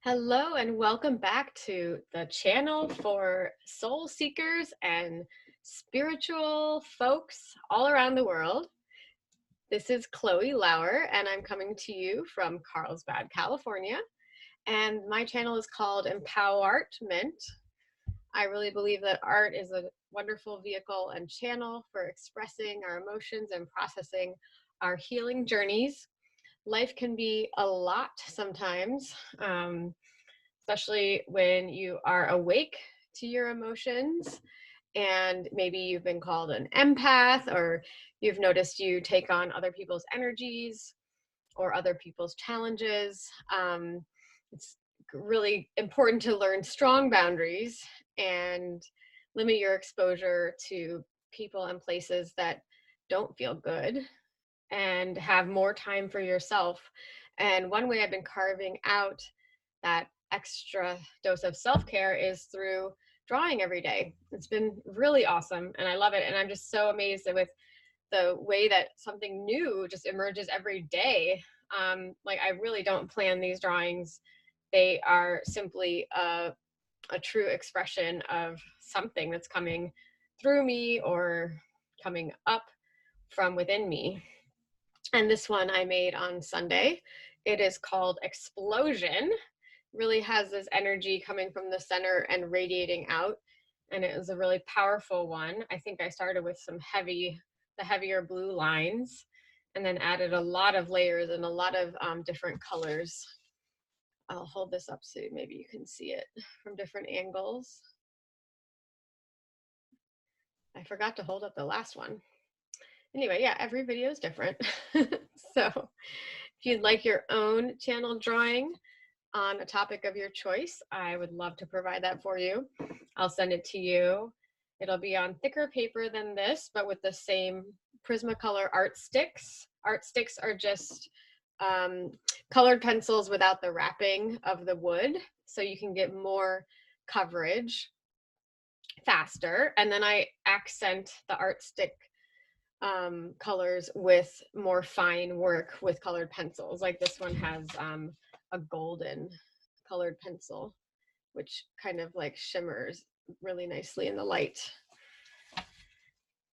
Hello and welcome back to the channel for soul seekers and spiritual folks all around the world. This is Chloe Lauer and I'm coming to you from Carlsbad, California. And my channel is called Empowerment. I really believe that art is a wonderful vehicle and channel for expressing our emotions and processing our healing journeys. Life can be a lot sometimes, especially when you are awake to your emotions and maybe you've been called an empath or you've noticed you take on other people's energies or other people's challenges. It's really important to learn strong boundaries and limit your exposure to people and places that don't feel good and have more time for yourself. And one way I've been carving out that extra dose of self-care is through drawing every day. It's been really awesome and I love it. And I'm just so amazed with the way that something new just emerges every day. Like I really don't plan these drawings. They are simply a true expression of something that's coming through me or coming up from within me. And this one I made on Sunday. It is called Explosion. Really has this energy coming from the center and radiating out. And it was a really powerful one. I think I started with the heavier blue lines and then added a lot of layers and a lot of different colors. I'll hold this up so maybe you can see it from different angles. I forgot to hold up the last one. Anyway, yeah, every video is different. So if you'd like your own channel drawing on a topic of your choice, I would love to provide that for you. I'll send it to you. It'll be on thicker paper than this, but with the same Prismacolor art sticks. Art sticks are just colored pencils without the wrapping of the wood, so you can get more coverage faster. And then I accent the art stick colors with more fine work with colored pencils. Like this one has a golden colored pencil, which kind of like shimmers really nicely in the light.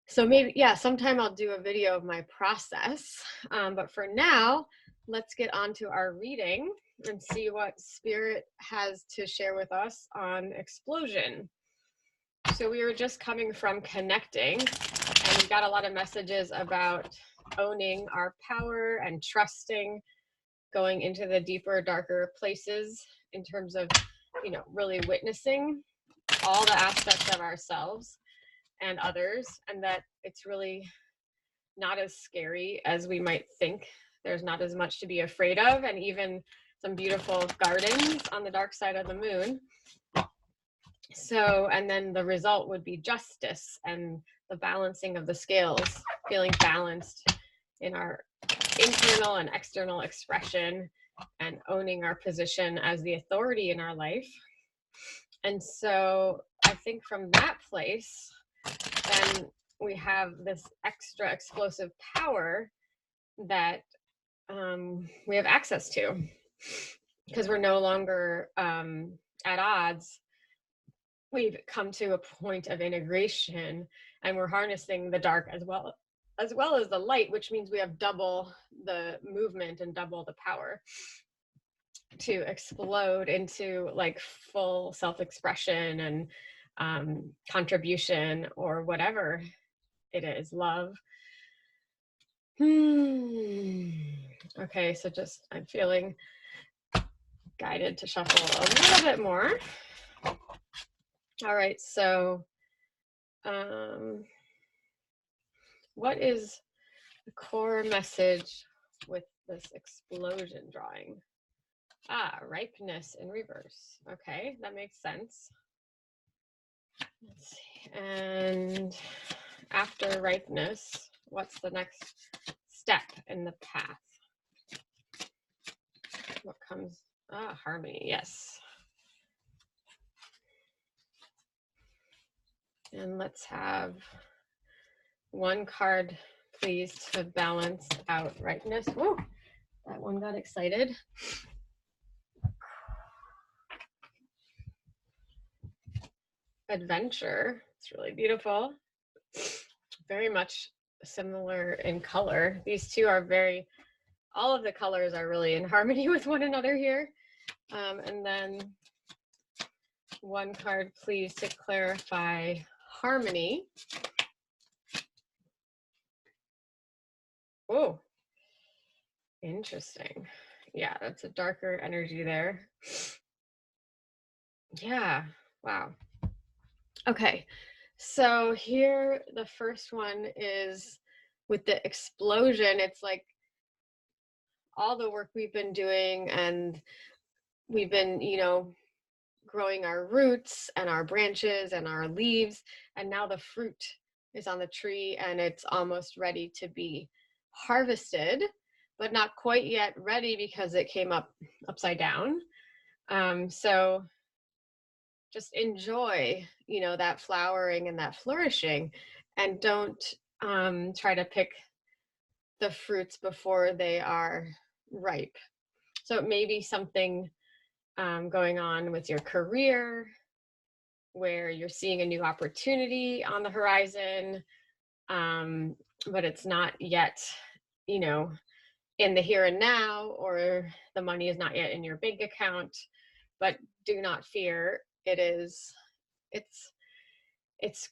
So maybe, yeah, sometime I'll do a video of my process. But for now, let's get on to our reading and see what Spirit has to share with us on Explosion. So we were just coming from connecting, and we got a lot of messages about owning our power and trusting, going into the deeper, darker places in terms of, really witnessing all the aspects of ourselves and others, and that it's really not as scary as we might think. There's not as much to be afraid of, and even some beautiful gardens on the dark side of the moon. So, and then the result would be justice and the balancing of the scales, feeling balanced in our internal and external expression and owning our position as the authority in our life. And so I think from that place, then we have this extra explosive power that we have access to, because we're no longer at odds. We've come to a point of integration and we're harnessing the dark as well as the light, which means we have double the movement and double the power to explode into like full self-expression and contribution or whatever it is, love. Okay, so just I'm feeling guided to shuffle a little bit more. All right, so what is the core message with this explosion drawing? Ripeness in reverse. Okay, that makes sense. Let's see. And after ripeness, what's the next step in the path? What comes? Harmony, yes. And let's have one card, please, to balance out ripeness. Whoa, that one got excited. Adventure. It's really beautiful. Very much similar in color. These two are all of the colors are really in harmony with one another here. And then one card, please, to clarify harmony. Oh, interesting. Yeah, that's a darker energy there. Yeah, wow. Okay, so here the first one is with the explosion. It's like all the work we've been doing, and we've been, growing our roots and our branches and our leaves, and now the fruit is on the tree and it's almost ready to be harvested, but not quite yet ready because it came up upside down. So just enjoy, that flowering and that flourishing, and don't try to pick the fruits before they are ripe. So it may be something going on with your career, where you're seeing a new opportunity on the horizon, but it's not yet, in the here and now, or the money is not yet in your bank account. But do not fear. It's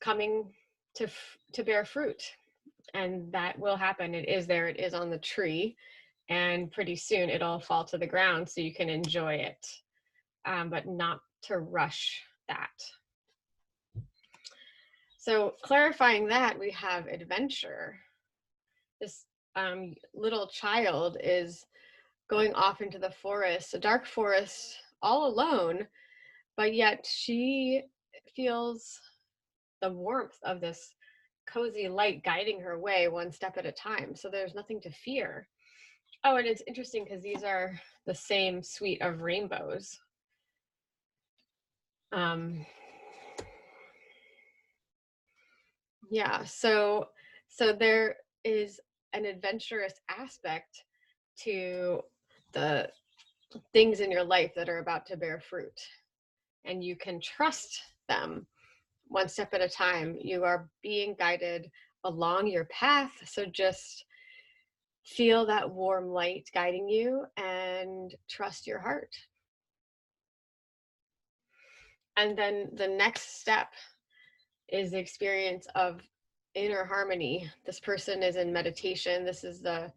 coming to bear fruit, and that will happen. It is there. It is on the tree, and pretty soon it'll fall to the ground so you can enjoy it, but not to rush that. So clarifying that, we have adventure. This little child is going off into the forest, a dark forest, all alone, but yet she feels the warmth of this cozy light guiding her way one step at a time. So there's nothing to fear. Oh, and it's interesting because these are the same suite of rainbows. Yeah, so there is an adventurous aspect to the things in your life that are about to bear fruit, and you can trust them one step at a time. You are being guided along your path, so just feel that warm light guiding you and trust your heart. And then the next step is the experience of inner harmony. This person is in meditation. This is the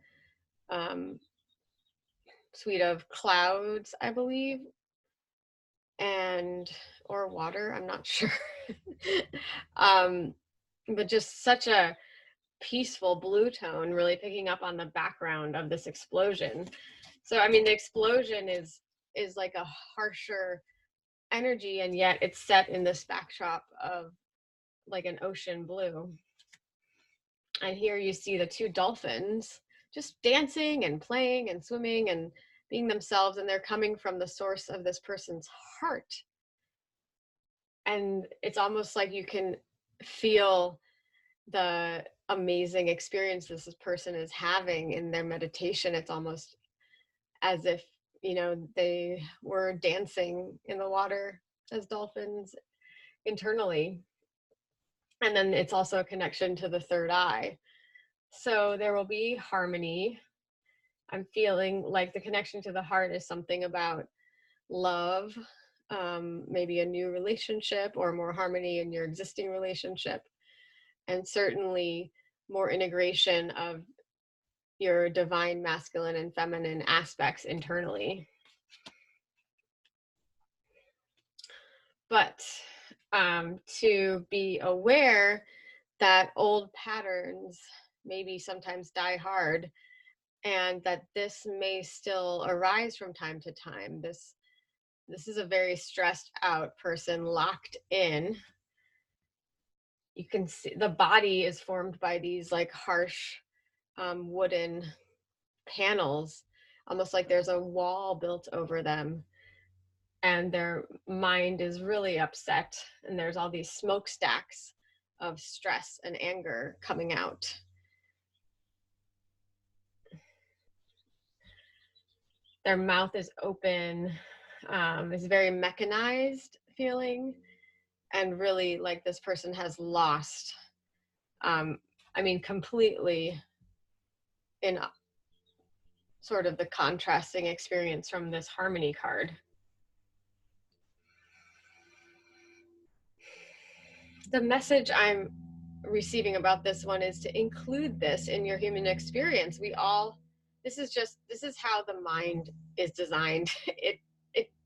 suite of clouds, I believe, or water, I'm not sure. But just such a peaceful blue tone, really picking up on the background of this explosion. So, I mean, the explosion is like a harsher energy, and yet it's set in this backdrop of like an ocean blue. And here you see the two dolphins just dancing and playing and swimming and being themselves, and they're coming from the source of this person's heart. And it's almost like you can feel the amazing experience this person is having in their meditation. It's almost as if, they were dancing in the water as dolphins internally. And then it's also a connection to the third eye. So there will be harmony. I'm feeling like the connection to the heart is something about love, maybe a new relationship, or more harmony in your existing relationship, and certainly more integration of your divine masculine and feminine aspects internally. But to be aware that old patterns maybe sometimes die hard, and that this may still arise from time to time. This is a very stressed out person, locked in. You can see the body is formed by these like harsh wooden panels, almost like there's a wall built over them, and their mind is really upset, and there's all these smokestacks of stress and anger coming out. Their mouth is open. It's very mechanized feeling, and really like this person has lost, I mean, completely in sort of the contrasting experience from this harmony card. The message I'm receiving about this one is to include this in your human experience. This is how the mind is designed. It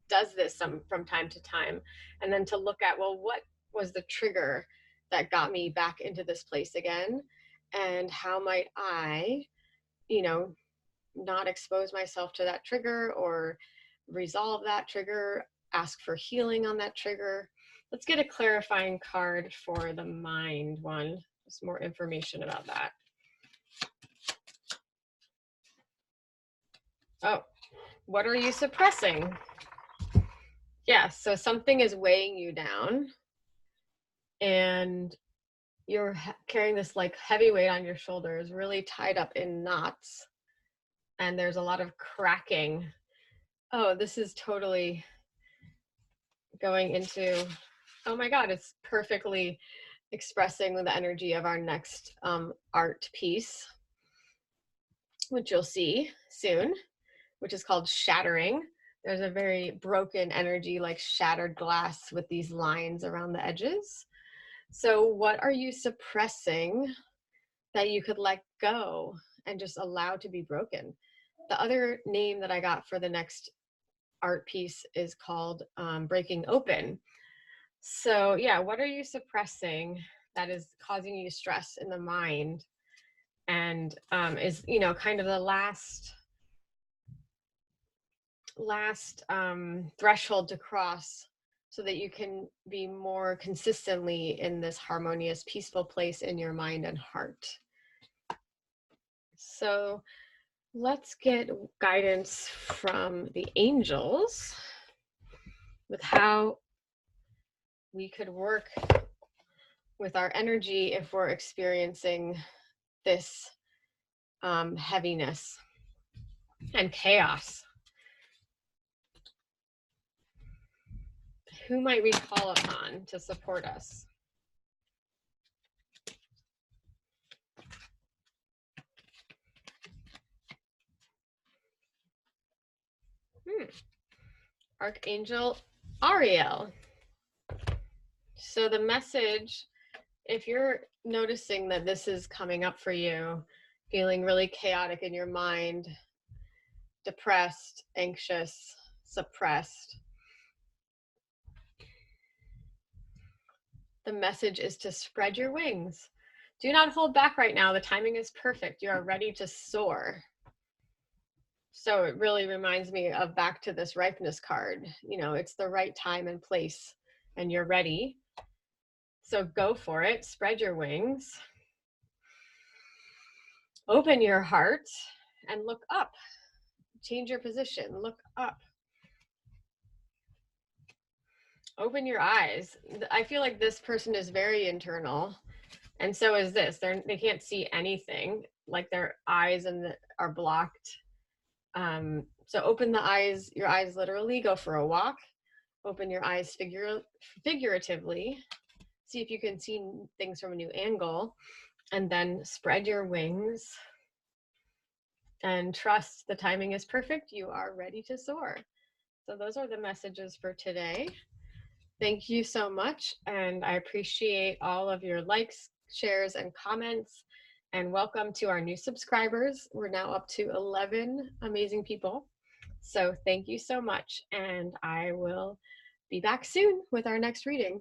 does this from time to time. And then to look at, well, what was the trigger that got me back into this place again? And how might I, not expose myself to that trigger, or resolve that trigger, ask for healing on that trigger. Let's get a clarifying card for the mind one. Just more information about that. Oh, what are you suppressing? Yeah, so something is weighing you down and you're carrying this like heavy weight on your shoulders, really tied up in knots, and there's a lot of cracking. Oh, this is totally going into, oh my God, it's perfectly expressing the energy of our next art piece, which you'll see soon, which is called Shattering. There's a very broken energy, like shattered glass with these lines around the edges. So what are you suppressing that you could let go and just allow to be broken? The other name that I got for the next art piece is called Breaking Open. So yeah, what are you suppressing that is causing you stress in the mind, and is, kind of the last threshold to cross so that you can be more consistently in this harmonious, peaceful place in your mind and heart. So let's get guidance from the angels with how we could work with our energy if we're experiencing this heaviness and chaos. Who might we call upon to support us? Archangel Ariel. So the message, if you're noticing that this is coming up for you, feeling really chaotic in your mind, depressed, anxious, suppressed, the message is to spread your wings. Do not hold back right now. The timing is perfect. You are ready to soar. So it really reminds me of back to this ripeness card. It's the right time and place, and you're ready. So go for it. Spread your wings. Open your heart and look up. Change your position. Look up. Open your eyes. I feel like this person is very internal, and so is this. They can't see anything. Like their eyes are blocked. So open the eyes. Your eyes literally. Go for a walk. Open your eyes figuratively. See if you can see things from a new angle, and then spread your wings and trust the timing is perfect. You are ready to soar. So those are the messages for today. Thank you so much, and I appreciate all of your likes, shares, and comments, and welcome to our new subscribers. We're now up to 11 amazing people. So thank you so much, and I will be back soon with our next reading.